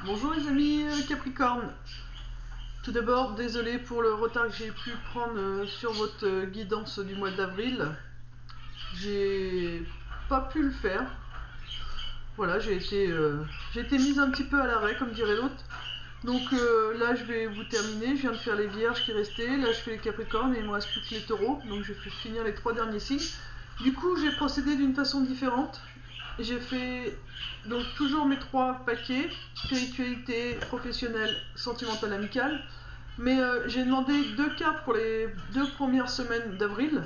Bonjour les amis Capricorne. Tout d'abord, désolé pour le retard que j'ai pu prendre sur votre guidance du mois d'avril. J'ai pas pu le faire. Voilà, j'ai été mise un petit peu à l'arrêt, comme dirait l'autre. Donc là, je vais vous terminer. Je viens de faire les vierges qui restaient. Là, je fais les capricornes et il me reste plus que les taureaux. Donc je vais finir les 3 derniers signes. Du coup, j'ai procédé d'une façon différente. J'ai fait donc toujours mes 3 paquets, spiritualité, professionnelle, sentimentale, amicale. Mais j'ai demandé 2 cartes pour les 2 premières semaines d'avril.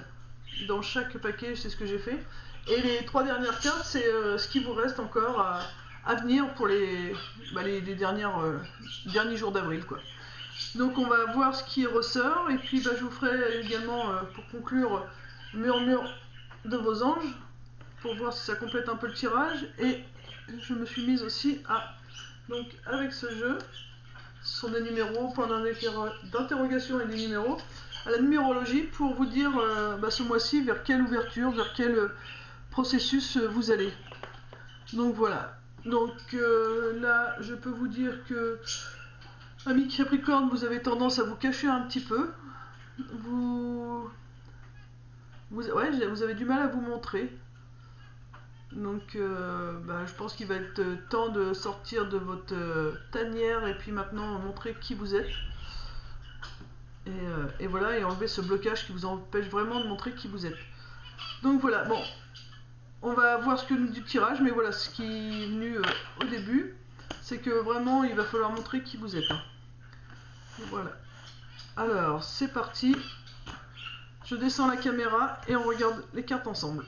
Dans chaque paquet, c'est ce que j'ai fait. Et les 3 dernières cartes, c'est ce qui vous reste encore à venir pour les derniers jours d'avril, quoi. Donc on va voir ce qui ressort. Et puis je vous ferai également, pour conclure, murmure de vos anges, pour voir si ça complète un peu le tirage. Et je me suis mise aussi à, donc avec ce jeu, ce sont des numéros, points d'interrogation et des numéros, à la numérologie pour vous dire ce mois-ci vers quelle ouverture, vers quel processus vous allez. Donc voilà. Donc là, je peux vous dire que, amis Capricorne, vous avez tendance à vous cacher un petit peu. Vous avez du mal à vous montrer. Donc je pense qu'il va être temps de sortir de votre tanière et puis maintenant montrer qui vous êtes. Et voilà, et enlever ce blocage qui vous empêche vraiment de montrer qui vous êtes. Donc voilà, bon, on va voir ce que nous dit le tirage, mais voilà, ce qui est venu au début, c'est que vraiment il va falloir montrer qui vous êtes. Voilà. Alors, c'est parti. Je descends la caméra et on regarde les cartes ensemble.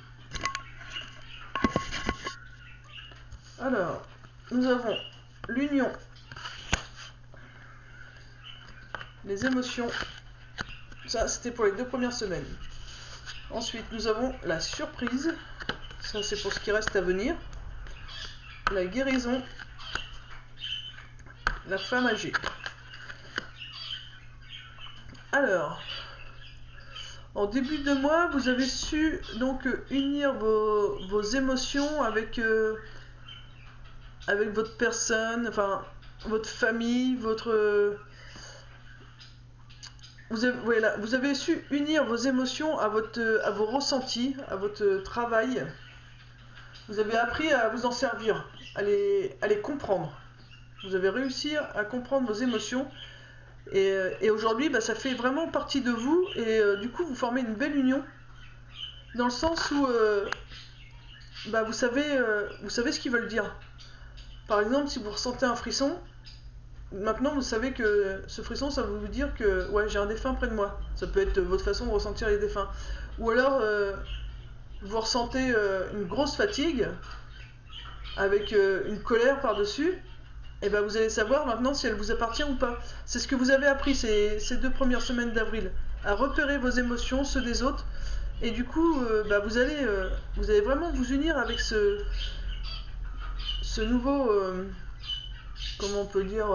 Alors, nous avons l'union, les émotions, ça c'était pour les 2 premières semaines. Ensuite, nous avons la surprise, ça c'est pour ce qui reste à venir, la guérison, la femme âgée. Alors, en début de mois, vous avez su donc unir vos émotions avec votre personne, enfin votre famille, vous avez su unir vos émotions à vos ressentis, à votre travail. Vous avez appris à vous en servir, à les comprendre. Vous avez réussi à comprendre vos émotions. Et aujourd'hui, ça fait vraiment partie de vous. Et du coup, vous formez une belle union. Dans le sens où vous savez ce qu'ils veulent dire. Par exemple, si vous ressentez un frisson, maintenant vous savez que ce frisson, ça veut vous dire que ouais, j'ai un défunt près de moi. Ça peut être votre façon de ressentir les défunts. Ou alors, vous ressentez une grosse fatigue avec une colère par-dessus. Et vous allez savoir maintenant si elle vous appartient ou pas. C'est ce que vous avez appris ces 2 premières semaines d'avril, à repérer vos émotions, ceux des autres. Et du coup, vous allez vraiment vous unir avec ce nouveau, comment on peut dire,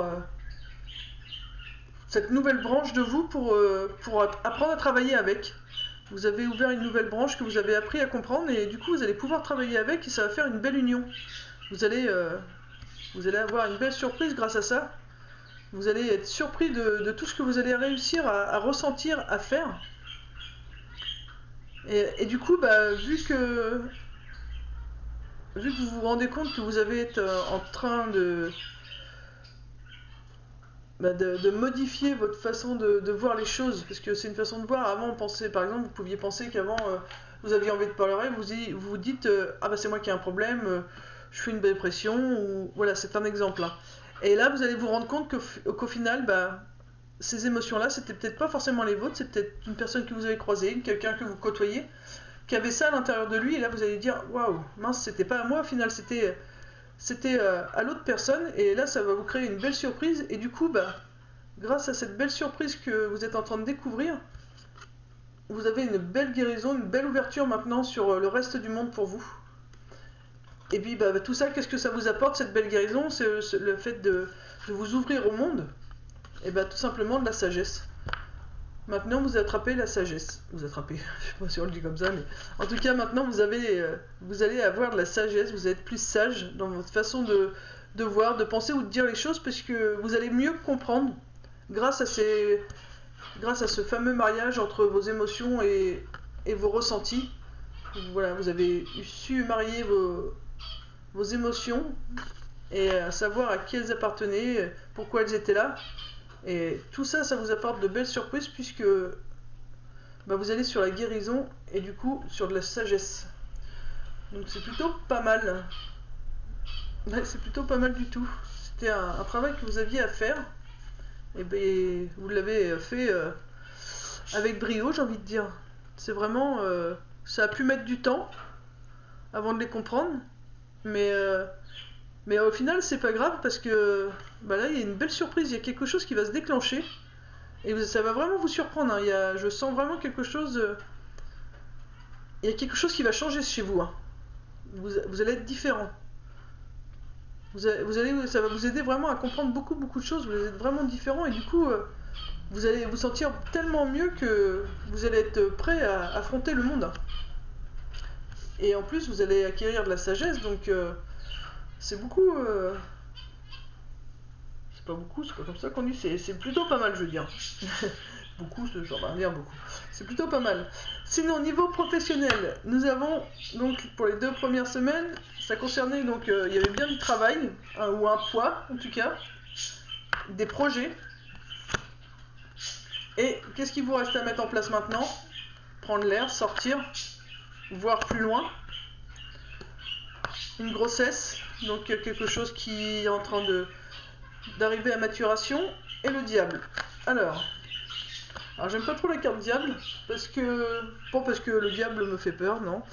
cette nouvelle branche de vous pour apprendre à travailler avec. Vous avez ouvert une nouvelle branche que vous avez appris à comprendre et du coup vous allez pouvoir travailler avec et ça va faire une belle union. Vous allez avoir une belle surprise grâce à ça. Vous allez être surpris de tout ce que vous allez réussir à ressentir, à faire. Et du coup, vu que vous vous rendez compte que vous avez été en train de modifier votre façon de voir les choses, parce que c'est une façon de voir. Avant, par exemple, vous pouviez penser qu'avant vous aviez envie de pleurer, vous vous dites c'est moi qui ai un problème, je fais une dépression, ou voilà, c'est un exemple là. Et là, vous allez vous rendre compte qu'au final, ces émotions-là, c'était peut-être pas forcément les vôtres, c'est peut-être une personne que vous avez croisée, quelqu'un que vous côtoyez, qui avait ça à l'intérieur de lui, et là vous allez dire waouh, mince, c'était pas à moi au final, c'était à l'autre personne, et là ça va vous créer une belle surprise, et du coup, grâce à cette belle surprise que vous êtes en train de découvrir, vous avez une belle guérison, une belle ouverture maintenant sur le reste du monde pour vous. Et puis tout ça, qu'est-ce que ça vous apporte, cette belle guérison? C'est le fait de vous ouvrir au monde, et tout simplement de la sagesse. Maintenant, vous attrapez la sagesse. Vous attrapez, je sais pas si on le dit comme ça, mais en tout cas, maintenant, vous allez avoir de la sagesse. Vous allez être plus sage dans votre façon de voir, de penser ou de dire les choses, parce que vous allez mieux comprendre grâce à ce fameux mariage entre vos émotions et vos ressentis. Voilà, vous avez su marier vos émotions et savoir à qui elles appartenaient, pourquoi elles étaient là. Et tout ça, ça vous apporte de belles surprises puisque vous allez sur la guérison et du coup sur de la sagesse. Donc c'est plutôt pas mal. Ouais, c'est plutôt pas mal du tout. C'était un travail que vous aviez à faire. Et ben vous l'avez fait avec brio, j'ai envie de dire. C'est vraiment... ça a pu mettre du temps avant de les comprendre. Mais au final, c'est pas grave parce que là, il y a une belle surprise. Il y a quelque chose qui va se déclencher. Et ça va vraiment vous surprendre. Hein. Je sens vraiment quelque chose... il y a quelque chose qui va changer chez vous. Hein. Vous allez être différent. Ça va vous aider vraiment à comprendre beaucoup de choses. Vous allez être vraiment différent et du coup, vous allez vous sentir tellement mieux que vous allez être prêt à affronter le monde. Et en plus, vous allez acquérir de la sagesse, donc c'est beaucoup... c'est pas beaucoup, c'est pas comme ça qu'on dit, c'est plutôt pas mal, je veux dire. Beaucoup, j'en vais dire beaucoup. C'est plutôt pas mal. Sinon, au niveau professionnel, nous avons, donc, pour les 2 premières semaines, ça concernait, donc, il y avait bien du travail, ou un poids, en tout cas, des projets. Et qu'est-ce qu'il vous reste à mettre en place maintenant? Prendre l'air, sortir, voir plus loin. Une grossesse, donc quelque chose qui est en train d'arriver à maturation, et le diable. Alors j'aime pas trop la carte diable, parce que le diable me fait peur, non.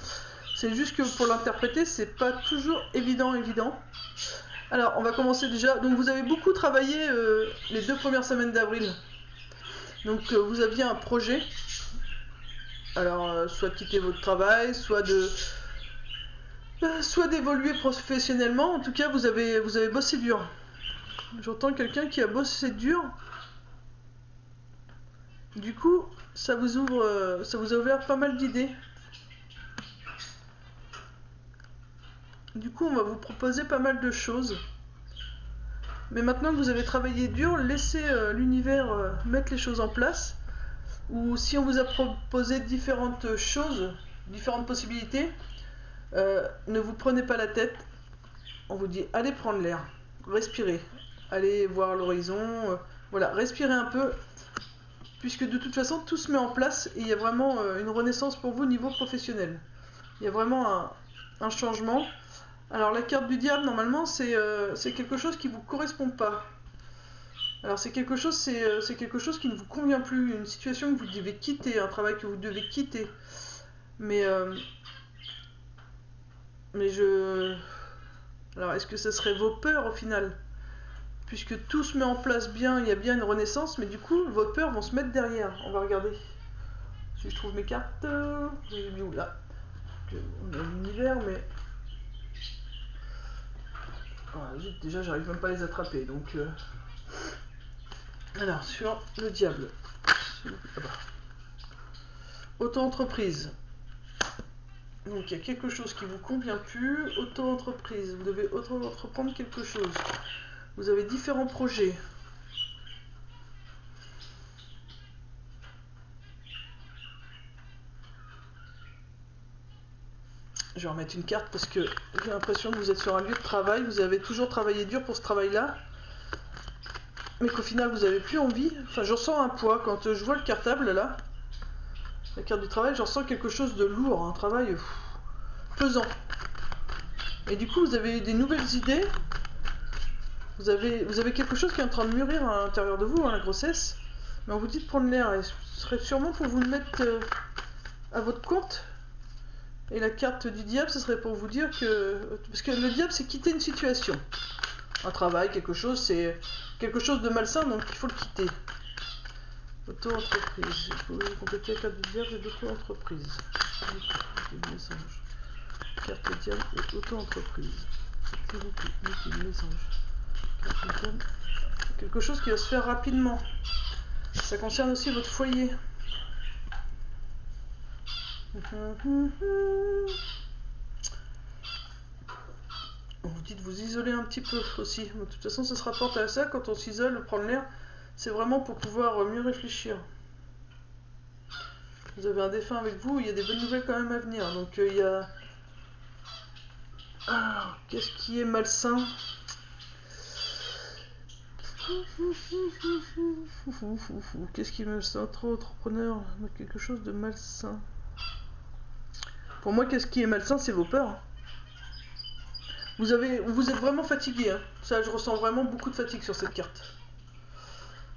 C'est juste que pour l'interpréter, c'est pas toujours évident. Alors, on va commencer déjà. Donc vous avez beaucoup travaillé les 2 premières semaines d'avril. Donc vous aviez un projet. Alors, soit de quitter votre travail, soit d'évoluer professionnellement. En tout cas, vous avez bossé dur. J'entends quelqu'un qui a bossé dur. Du coup, ça vous a ouvert pas mal d'idées. Du coup, on va vous proposer pas mal de choses. Mais maintenant que vous avez travaillé dur, laissez l'univers mettre les choses en place. Ou si on vous a proposé différentes choses, différentes possibilités, ne vous prenez pas la tête. On vous dit, allez prendre l'air, respirez, allez voir l'horizon, voilà, respirez un peu. Puisque de toute façon, tout se met en place et il y a vraiment une renaissance pour vous au niveau professionnel. Il y a vraiment un changement. Alors la carte du diable, normalement, c'est quelque chose qui ne vous correspond pas. Alors c'est quelque chose qui ne vous convient plus, une situation que vous devez quitter, un travail que vous devez quitter. Alors est-ce que ça serait vos peurs au final? Puisque tout se met en place bien, il y a bien une renaissance, mais du coup, vos peurs vont se mettre derrière. On va regarder. Si je trouve mes cartes... j'ai mis où là? On a l'univers, mais... Voilà, déjà, j'arrive même pas à les attraper, donc... Alors, sur le diable. Auto-entreprise. Donc, il y a quelque chose qui vous convient plus. Auto-entreprise. Vous devez auto-entreprendre quelque chose. Vous avez différents projets. Je vais remettre une carte parce que j'ai l'impression que vous êtes sur un lieu de travail. Vous avez toujours travaillé dur pour ce travail-là. Mais qu'au final, vous n'avez plus envie. Enfin, je ressens un poids. Quand je vois le cartable, là, la carte du travail, je ressens quelque chose de lourd. Un travail pesant. Et du coup, vous avez des nouvelles idées. Vous avez quelque chose qui est en train de mûrir à l'intérieur de vous, hein, la grossesse. Mais on vous dit de prendre l'air. Et ce serait sûrement pour vous le mettre à votre compte. Et la carte du diable, ce serait pour vous dire que... Parce que le diable, c'est quitter une situation. Un travail, quelque chose, c'est quelque chose de malsain, donc il faut le quitter. Auto-entreprise. Il faut compléter la carte du diable et d'auto-entreprise. Carte du diable et auto-entreprise. Quelque chose qui va se faire rapidement. Ça concerne aussi votre foyer. On vous dit de vous isolez un petit peu aussi. De toute façon, ça se rapporte à ça, quand on s'isole, prendre l'air, c'est vraiment pour pouvoir mieux réfléchir. Vous avez un défunt avec vous, il y a des bonnes nouvelles quand même à venir. Donc il y a... Ah, qu'est-ce qui est malsain? Qu'est-ce qui est malsain? Trop entrepreneur, quelque chose de malsain. Pour moi, qu'est-ce qui est malsain, c'est vos peurs. Vous êtes vraiment fatigué, hein. Ça, je ressens vraiment beaucoup de fatigue sur cette carte.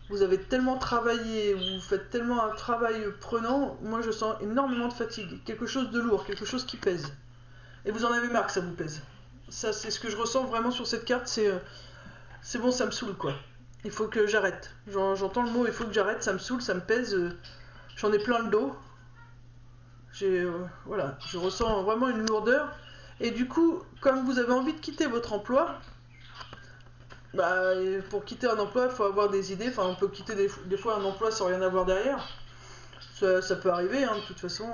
Vous avez tellement travaillé, vous faites tellement un travail prenant, moi je sens énormément de fatigue. Quelque chose de lourd, quelque chose qui pèse. Et vous en avez marre que ça vous pèse. Ça, c'est ce que je ressens vraiment sur cette carte, c'est bon, ça me saoule quoi. Il faut que j'arrête. J'entends le mot, il faut que j'arrête, ça me saoule, ça me pèse. J'en ai plein le dos. Voilà, je ressens vraiment une lourdeur. Et du coup, comme vous avez envie de quitter votre emploi, bah, pour quitter un emploi, il faut avoir des idées. Enfin, on peut quitter des fois un emploi sans rien avoir derrière. Ça peut arriver, hein, de toute façon.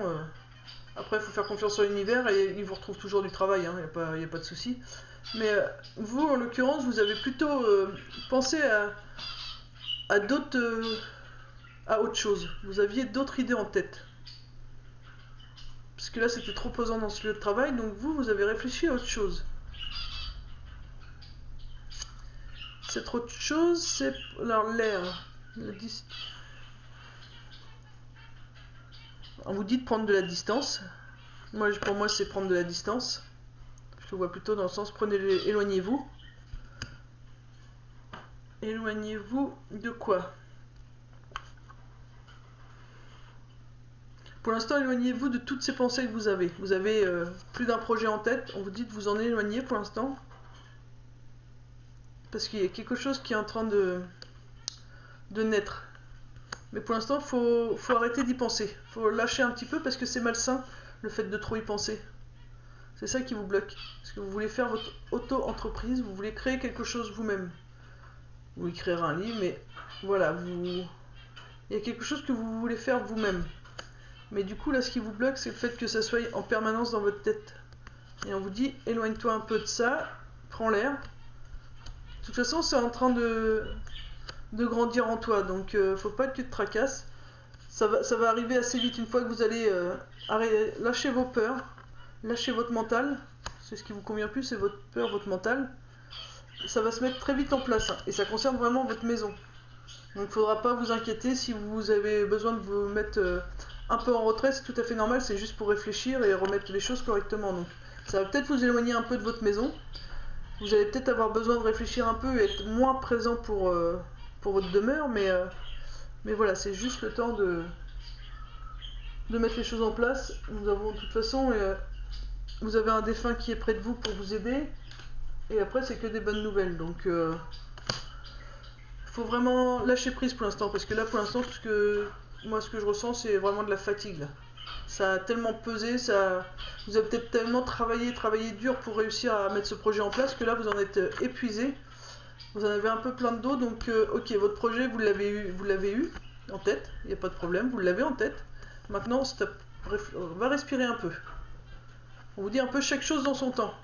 Après, il faut faire confiance à l'univers et il vous retrouve toujours du travail, il n'y a pas de souci. Mais vous, en l'occurrence, vous avez plutôt pensé à d'autres, à autre chose. Vous aviez d'autres idées en tête. Parce que là, c'était trop pesant dans ce lieu de travail, donc vous avez réfléchi à autre chose. Cette autre chose, c'est alors l'air. On vous dit de prendre de la distance. Pour moi, c'est prendre de la distance. Je le vois plutôt dans le sens éloignez-vous. Éloignez-vous de quoi? Pour l'instant, éloignez-vous de toutes ces pensées que vous avez. Vous avez plus d'un projet en tête. On vous dit de vous en éloigner pour l'instant. Parce qu'il y a quelque chose qui est en train de naître. Mais pour l'instant, faut arrêter d'y penser. Faut lâcher un petit peu parce que c'est malsain le fait de trop y penser. C'est ça qui vous bloque. Parce que vous voulez faire votre auto-entreprise, vous voulez créer quelque chose vous-même. Vous écrire un livre, mais voilà, il y a quelque chose que vous voulez faire vous-même. Mais du coup, là, ce qui vous bloque, c'est le fait que ça soit en permanence dans votre tête. Et on vous dit, éloigne-toi un peu de ça, prends l'air. De toute façon, c'est en train de grandir en toi, donc faut pas que tu te tracasses. Ça va arriver assez vite une fois que vous allez lâcher vos peurs, lâcher votre mental. C'est ce qui vous convient plus, c'est votre peur, votre mental. Ça va se mettre très vite en place, hein, et ça concerne vraiment votre maison. Donc il ne faudra pas vous inquiéter si vous avez besoin de vous mettre un peu en retrait, c'est tout à fait normal, c'est juste pour réfléchir et remettre les choses correctement. Donc ça va peut-être vous éloigner un peu de votre maison. Vous allez peut-être avoir besoin de réfléchir un peu et être moins présent pour votre demeure, mais voilà, c'est juste le temps de mettre les choses en place. Nous avons de toute façon, vous avez un défunt qui est près de vous pour vous aider, et après c'est que des bonnes nouvelles. Donc faut vraiment lâcher prise pour l'instant, parce que là pour l'instant ce que je ressens, c'est vraiment de la fatigue là. Ça a tellement pesé, vous avez peut-être tellement travaillé dur pour réussir à mettre ce projet en place que là vous en êtes épuisé. Vous en avez un peu plein de dos, donc ok, votre projet vous l'avez eu en tête, il n'y a pas de problème, vous l'avez en tête. Maintenant, on va respirer un peu. On vous dit un peu chaque chose dans son temps.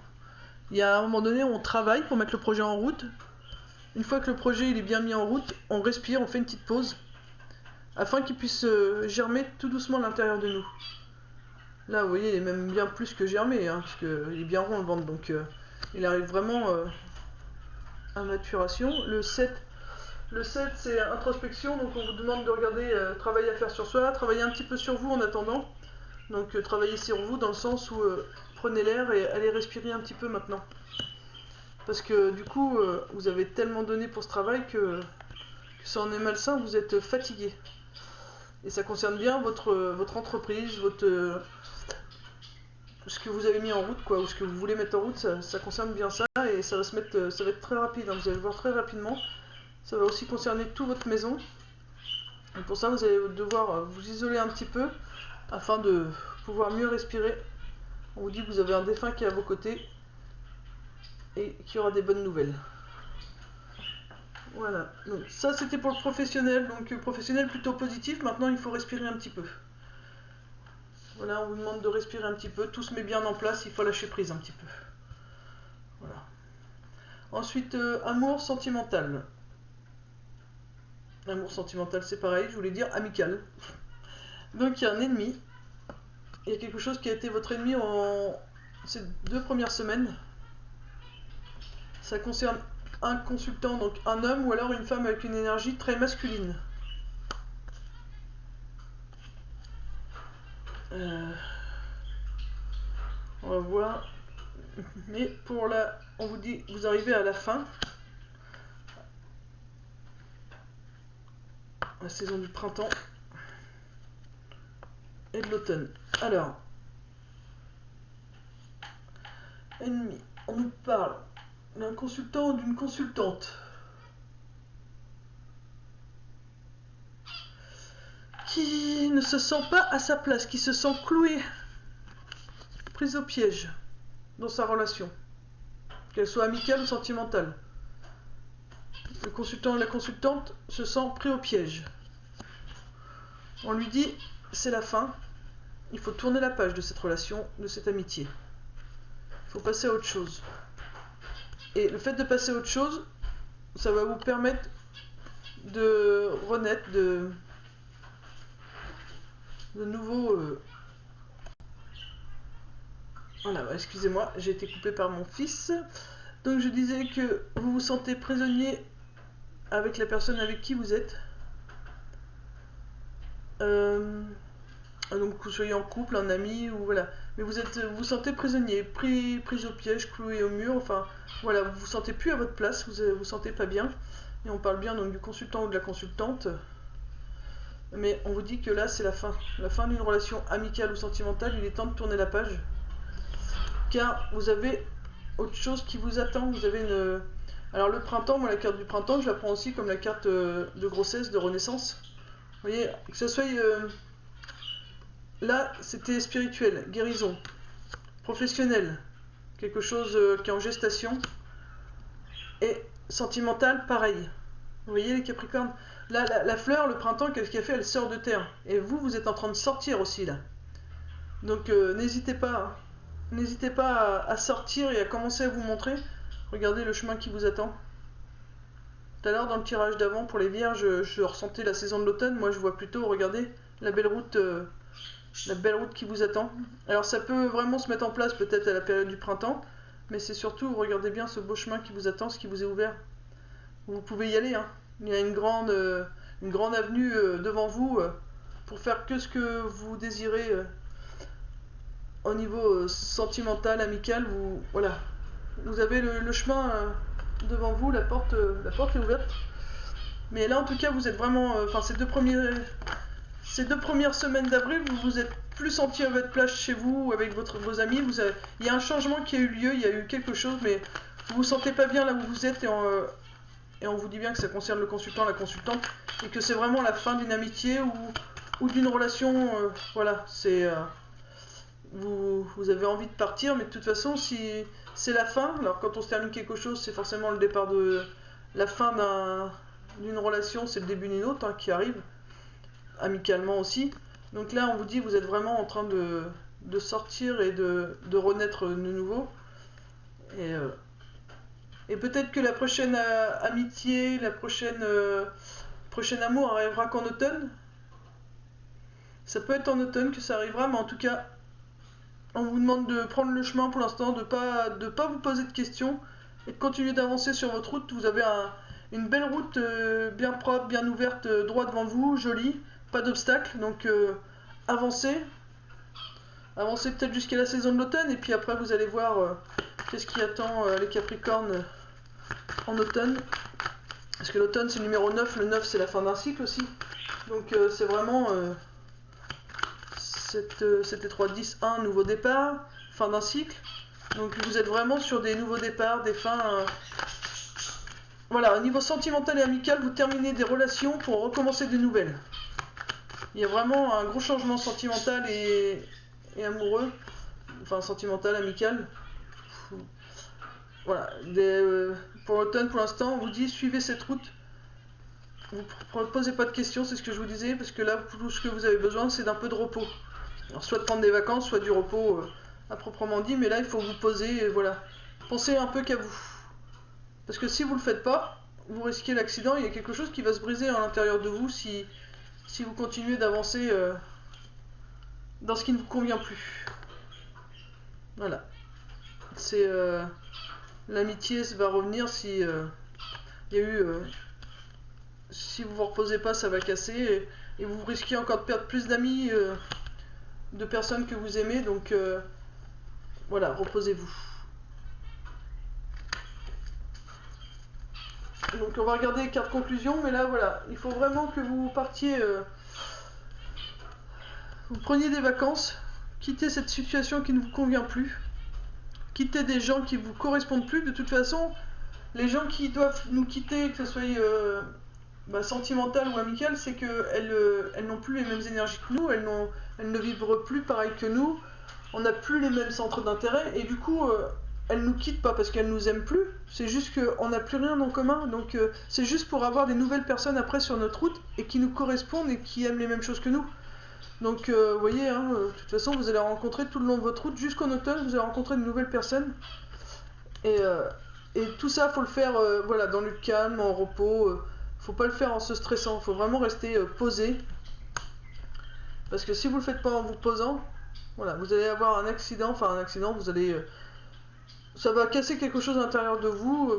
Il y a un moment donné, on travaille pour mettre le projet en route. Une fois que le projet il est bien mis en route, on respire, on fait une petite pause, afin qu'il puisse germer tout doucement à l'intérieur de nous. Là, vous voyez, il est même bien plus que germé, hein, parce qu'il est bien rond le ventre, donc il arrive vraiment à maturation. Le 7, c'est introspection, donc on vous demande de regarder, travailler à faire sur soi, travailler un petit peu sur vous en attendant. Donc travailler sur vous dans le sens où prenez l'air et allez respirer un petit peu maintenant. Parce que du coup, vous avez tellement donné pour ce travail que ça en est malsain, vous êtes fatigué. Et ça concerne bien votre entreprise, ce que vous avez mis en route, quoi, ou ce que vous voulez mettre en route, ça concerne bien ça, et ça va être très rapide, hein, vous allez le voir très rapidement. Ça va aussi concerner toute votre maison. Et pour ça, vous allez devoir vous isoler un petit peu afin de pouvoir mieux respirer. On vous dit que vous avez un défunt qui est à vos côtés et qu'il y aura des bonnes nouvelles. Voilà, donc ça c'était pour le professionnel, donc professionnel plutôt positif. Maintenant il faut respirer un petit peu. Voilà, on vous demande de respirer un petit peu, tout se met bien en place, il faut lâcher prise un petit peu. Voilà. Ensuite, amour sentimental. Amour sentimental, c'est pareil, je voulais dire amical. Donc il y a un ennemi. Il y a quelque chose qui a été votre ennemi en ces 2 premières semaines. Ça concerne un consultant, donc un homme ou alors une femme avec une énergie très masculine. On va voir. Mais pour la... On vous dit, vous arrivez à la fin. La saison du printemps. Et de l'automne. Alors. Ennemi. On nous parle d'un consultant ou d'une consultante. Qui ne se sent pas à sa place, qui se sent cloué, prise au piège dans sa relation, qu'elle soit amicale ou sentimentale. Le consultant ou la consultante se sent pris au piège. On lui dit, c'est la fin, il faut tourner la page de cette relation, de cette amitié. Il faut passer à autre chose. Et le fait de passer à autre chose, ça va vous permettre de renaître, de nouveau... Voilà, excusez-moi, j'ai été coupé par mon fils. Donc je disais que vous vous sentez prisonnier avec la personne avec qui vous êtes. Donc que vous soyez en couple, un ami, ou voilà. Mais vous vous sentez prisonnier, pris au piège, cloué au mur, enfin voilà, vous vous sentez plus à votre place, vous vous sentez pas bien. Et on parle bien donc du consultant ou de la consultante. Mais on vous dit que là c'est la fin d'une relation amicale ou sentimentale, il est temps de tourner la page. Car vous avez autre chose qui vous attend, vous avez une... Alors le printemps, moi la carte du printemps, je la prends aussi comme la carte de grossesse, de renaissance. Vous voyez, que ce soit... Là, c'était spirituel, guérison, professionnel, quelque chose qui est en gestation, et sentimental, pareil. Vous voyez les Capricornes? Là, la fleur, le printemps, qu'est-ce qu'elle fait? Elle sort de terre. Et vous, vous êtes en train de sortir aussi, là. Donc, n'hésitez pas, hein. N'hésitez pas à sortir et à commencer à vous montrer. Regardez le chemin qui vous attend. Tout à l'heure, dans le tirage d'avant, pour les vierges, je ressentais la saison de l'automne. Moi, je vois plutôt, regardez, la belle route qui vous attend. Alors, ça peut vraiment se mettre en place peut-être à la période du printemps. Mais c'est surtout, regardez bien ce beau chemin qui vous attend, ce qui vous est ouvert. Vous pouvez y aller, hein. Il y a une grande avenue devant vous pour faire que ce que vous désirez au niveau sentimental, amical. Voilà. Vous avez le chemin devant vous, la porte est ouverte. Mais là, en tout cas, vous êtes vraiment... Enfin, ces deux premières semaines d'avril, vous vous êtes plus senti à votre place chez vous, avec vos amis. Il y a un changement qui a eu lieu, il y a eu quelque chose, mais vous vous sentez pas bien là où vous êtes, et on vous dit bien que ça concerne le consultant, la consultante, et que c'est vraiment la fin d'une amitié ou d'une relation. Voilà, c'est... Vous avez envie de partir, mais de toute façon, si c'est la fin, alors quand on se termine quelque chose, c'est forcément le départ de... La fin d'une relation, c'est le début d'une autre qui arrive, amicalement aussi. Donc là, on vous dit, vous êtes vraiment en train de sortir et de renaître de nouveau. Et peut-être que la prochaine amitié, la prochain amour arrivera qu'en automne. Ça peut être en automne que ça arrivera, mais en tout cas, on vous demande de prendre le chemin pour l'instant, de pas vous poser de questions et de continuer d'avancer sur votre route. Vous avez une belle route bien propre, bien ouverte, droit devant vous, jolie, pas d'obstacles. Donc avancez peut-être jusqu'à la saison de l'automne, et puis après vous allez voir qu'est-ce qui attend les Capricornes en automne. Parce que l'automne c'est le numéro 9, le 9 c'est la fin d'un cycle aussi. Donc c'est vraiment... C'était 3-10-1, nouveau départ, fin d'un cycle. Donc vous êtes vraiment sur des nouveaux départs, des fins... Voilà, au niveau sentimental et amical, vous terminez des relations pour recommencer des nouvelles. Il y a vraiment un gros changement sentimental et amoureux. Enfin, sentimental, amical. Voilà, pour l'automne, pour l'instant, on vous dit, suivez cette route. Vous ne posez pas de questions, c'est ce que je vous disais, parce que là, tout ce que vous avez besoin, c'est d'un peu de repos. Alors, soit de prendre des vacances, soit du repos à proprement dit, mais là il faut vous poser, et voilà. Pensez un peu qu'à vous. Parce que si vous le faites pas, vous risquez l'accident, il y a quelque chose qui va se briser à l'intérieur de vous si vous continuez d'avancer dans ce qui ne vous convient plus. Voilà. C'est l'amitié va revenir si il y a eu si vous vous reposez pas, ça va casser et vous risquez encore de perdre plus d'amis, de personnes que vous aimez. Donc voilà, reposez-vous. Donc on va regarder les cartes conclusion, mais là voilà, il faut vraiment que vous partiez, vous preniez des vacances, quittez cette situation qui ne vous convient plus, quittez des gens qui vous correspondent plus. De toute façon, les gens qui doivent nous quitter, que ce soit sentimentale ou amicale, c'est qu'elles n'ont plus les mêmes énergies que nous, elles ne vibrent plus pareil que nous, on n'a plus les mêmes centres d'intérêt, et du coup, elles nous quittent pas parce qu'elles nous aiment plus, c'est juste qu'on n'a plus rien en commun, donc c'est juste pour avoir des nouvelles personnes après sur notre route, et qui nous correspondent et qui aiment les mêmes choses que nous. Donc vous voyez, de toute façon, vous allez rencontrer tout le long de votre route, jusqu'en automne, vous allez rencontrer de nouvelles personnes, et tout ça, faut le faire voilà, dans le calme, en repos. Faut pas le faire en se stressant. Faut vraiment rester posé. Parce que si vous le faites pas en vous posant, voilà, vous allez avoir un accident. Enfin, un accident, vous allez, ça va casser quelque chose à l'intérieur de vous.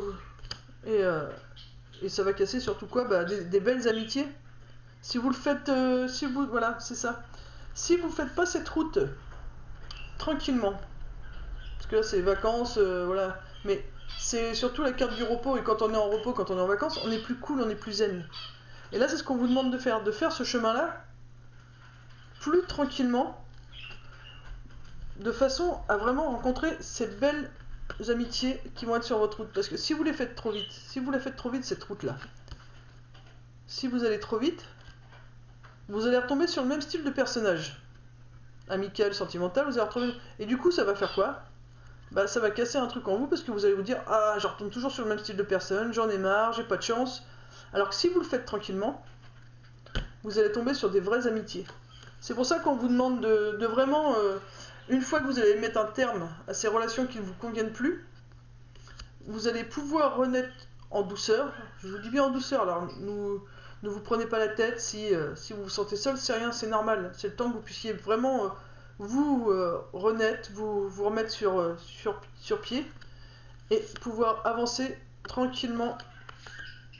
Et ça va casser surtout quoi, des belles amitiés. Si vous le faites, voilà, c'est ça. Si vous faites pas cette route tranquillement, parce que là c'est vacances, voilà, mais c'est surtout la carte du repos, et quand on est en repos, quand on est en vacances, on est plus cool, on est plus zen. Et là c'est ce qu'on vous demande de faire ce chemin-là, plus tranquillement, de façon à vraiment rencontrer ces belles amitiés qui vont être sur votre route. Parce que si vous les faites trop vite, cette route-là, si vous allez trop vite, vous allez retomber sur le même style de personnage. Amical, sentimental, vous allez retrouver... Et du coup ça va faire quoi ? Ça va casser un truc en vous, parce que vous allez vous dire « Ah, je retombe toujours sur le même style de personne, j'en ai marre, j'ai pas de chance. » Alors que si vous le faites tranquillement, vous allez tomber sur des vraies amitiés. C'est pour ça qu'on vous demande de vraiment, une fois que vous allez mettre un terme à ces relations qui ne vous conviennent plus, vous allez pouvoir renaître en douceur. Je vous dis bien en douceur, alors ne vous prenez pas la tête si vous vous sentez seul, c'est rien, c'est normal. C'est le temps que vous puissiez vraiment... vous renaître, vous remettre sur pied et pouvoir avancer tranquillement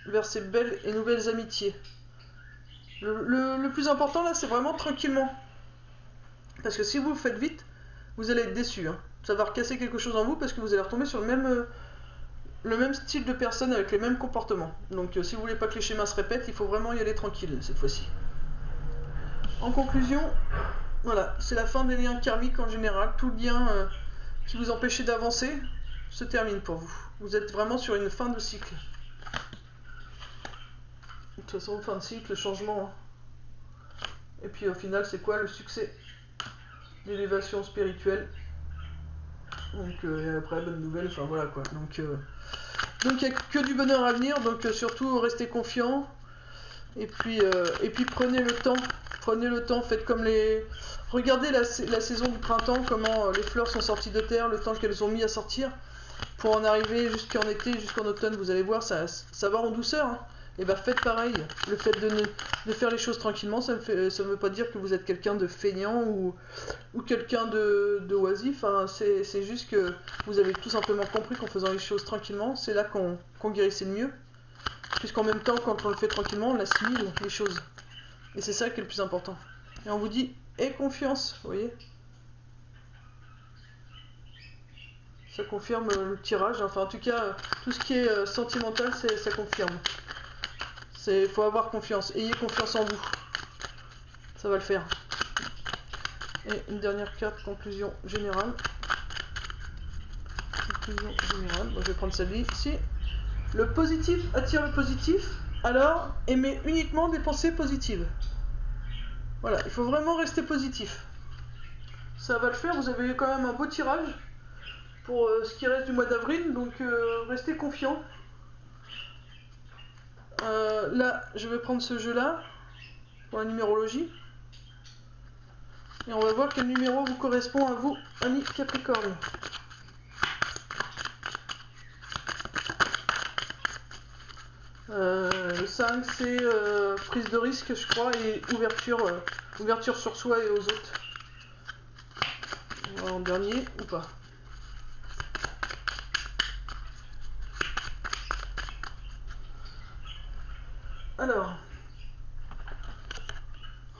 vers ces belles et nouvelles amitiés. Le plus important là, c'est vraiment tranquillement. Parce que si vous le faites vite, vous allez être déçu. Ça va recasser quelque chose en vous parce que vous allez retomber sur le même style de personne avec les mêmes comportements. Donc si vous voulez pas que les schémas se répètent, il faut vraiment y aller tranquille cette fois-ci. En conclusion, voilà, c'est la fin des liens karmiques en général. Tout lien qui vous empêchait d'avancer se termine pour vous. Vous êtes vraiment sur une fin de cycle. De toute façon, fin de cycle, changement. Et puis au final, c'est quoi le succès ? L'élévation spirituelle. Donc et après, bonne nouvelle, enfin voilà quoi. Donc il n'y a que du bonheur à venir, donc surtout restez confiants. Et puis prenez le temps. Prenez le temps, faites comme les... Regardez la saison du printemps, comment les fleurs sont sorties de terre, le temps qu'elles ont mis à sortir, pour en arriver jusqu'en été, jusqu'en automne, vous allez voir, ça va en douceur. Et faites pareil. Le fait de faire les choses tranquillement, ça ne veut pas dire que vous êtes quelqu'un de feignant ou quelqu'un de oisif. C'est juste que vous avez tout simplement compris qu'en faisant les choses tranquillement, c'est là qu'on guérissait le mieux. Puisqu'en même temps, quand on le fait tranquillement, on assimile les choses. Et c'est ça qui est le plus important. Et on vous dit, aie confiance, vous voyez. Ça confirme le tirage. Enfin, en tout cas, tout ce qui est sentimental, ça confirme. Il faut avoir confiance. Ayez confiance en vous. Ça va le faire. Et une dernière carte, conclusion générale. Conclusion générale. Bon, je vais prendre celle-ci ici. Le positif attire le positif. Alors, aimez uniquement des pensées positives. Voilà, il faut vraiment rester positif. Ça va le faire, vous avez quand même un beau tirage pour ce qui reste du mois d'avril, donc restez confiants. Là, je vais prendre ce jeu-là pour la numérologie. Et on va voir quel numéro vous correspond à vous, amis Capricorne. Le 5, c'est prise de risque, je crois, et ouverture sur soi et aux autres. En dernier ou pas? Alors,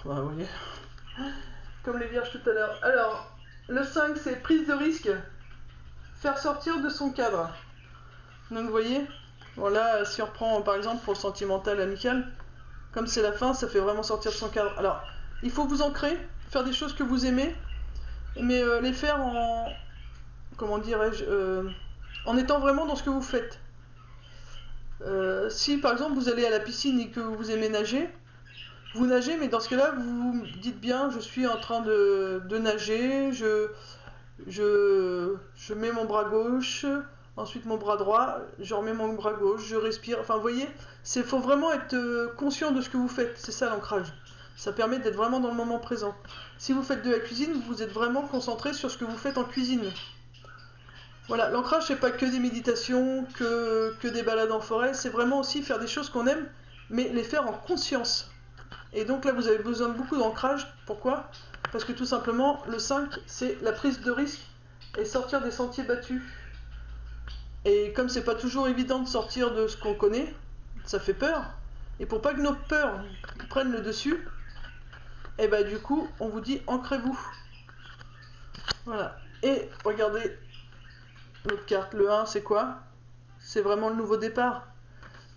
bah, vous voyez, comme les vierges tout à l'heure. Alors, le 5, c'est prise de risque, faire sortir de son cadre. Donc, vous voyez, voilà, si on reprend par exemple pour le sentimental, amical, comme c'est la fin, ça fait vraiment sortir de son cadre. Alors, il faut vous ancrer, faire des choses que vous aimez, mais les faire en, comment dirais-je, en étant vraiment dans ce que vous faites. Si par exemple vous allez à la piscine et que vous aimez nager, vous nagez, mais dans ce cas-là, vous dites bien, je suis en train de nager, je mets mon bras gauche, ensuite mon bras droit, je remets mon bras gauche, je respire. Enfin, vous voyez, faut vraiment être conscient de ce que vous faites, c'est ça l'ancrage. Ça permet d'être vraiment dans le moment présent. Si vous faites de la cuisine, vous êtes vraiment concentré sur ce que vous faites en cuisine. Voilà, l'ancrage, c'est pas que des méditations, que des balades en forêt, c'est vraiment aussi faire des choses qu'on aime, mais les faire en conscience. Et donc là, vous avez besoin de beaucoup d'ancrage. Pourquoi? Parce que tout simplement, le 5, c'est la prise de risque et sortir des sentiers battus. Et comme c'est pas toujours évident de sortir de ce qu'on connaît, ça fait peur. Et pour pas que nos peurs prennent le dessus, et bah du coup, on vous dit ancrez-vous. Voilà. Et regardez l'autre carte, le 1, c'est quoi? C'est vraiment le nouveau départ.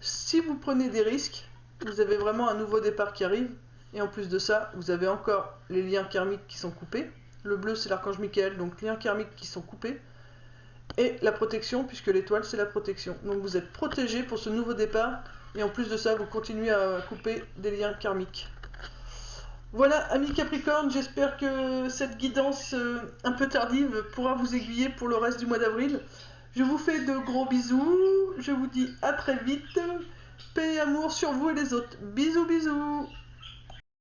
Si vous prenez des risques, vous avez vraiment un nouveau départ qui arrive. Et en plus de ça, vous avez encore les liens karmiques qui sont coupés. Le bleu, c'est l'archange Michael, donc liens karmiques qui sont coupés. Et la protection, puisque l'étoile, c'est la protection. Donc vous êtes protégé pour ce nouveau départ. Et en plus de ça, vous continuez à couper des liens karmiques. Voilà, amis Capricorne, j'espère que cette guidance un peu tardive pourra vous aiguiller pour le reste du mois d'avril. Je vous fais de gros bisous, je vous dis à très vite, paix et amour sur vous et les autres. Bisous bisous.